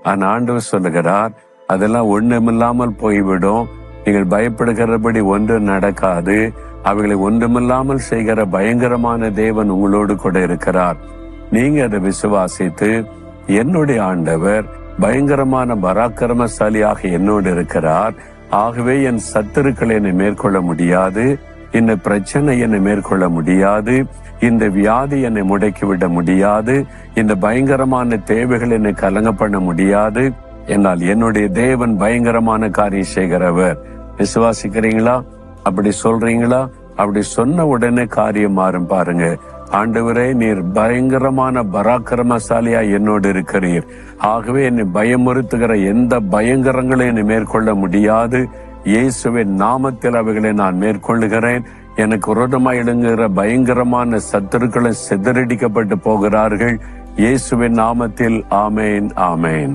ஆனா ஆண்டவர் சொல்லுகிறார், அதெல்லாம் ஒண்ணுமில்லாமல் போய்விடும். நீங்கள் பயப்படுகிறபடி ஒன்றும் நடக்காது. அவைகளை ஒன்றுமில்லாமல் செய்கிற பயங்கரமான தேவன் உங்களோடு கூட இருக்கிறார். நீங்க அதை விசுவாசித்து, என்னுடைய ஆண்டவர் பயங்கரமான பராக்கிரமசாலியாக என்னோடு இருக்கிறார், ஆகவே என் சத்துருக்களை என்னை மேற்கொள்ள முடியாது, இந்த பிரச்சனை என்னை மேற்கொள்ள முடியாது, இந்த வியாதி என்னை முடக்கிவிட முடியாது, இந்த பயங்கரமான தேவைகள் என்னை கலங்க பண்ண முடியாது. என்னால் என்னுடைய தேவன் பயங்கரமான காரியம் செய்கிறவர். விசுவாசிக்கிறீங்களா? அப்படி சொல்றீங்களா? அப்படி சொன்ன உடனே காரியம் மாறும். பாருங்க, ஆண்டவரே, நீர் பயங்கரமான பராக்கிரமசாலியா என்னோடு இருக்கிறீர், ஆகவே என்னை பயமுறுத்துகிற எந்த பயங்கரங்களும் என்னை மேற்கொள்ள முடியாது. இயேசுவின் நாமத்தில் அவைகளை நான் மேற்கொள்ளுகிறேன். எனக்கு விரோதமாய் எழுங்குகிற பயங்கரமான சத்துருக்களை சிதறடிக்கப்பட்டு போகிறார்கள். இயேசுவின் நாமத்தில் ஆமேன், ஆமேன்.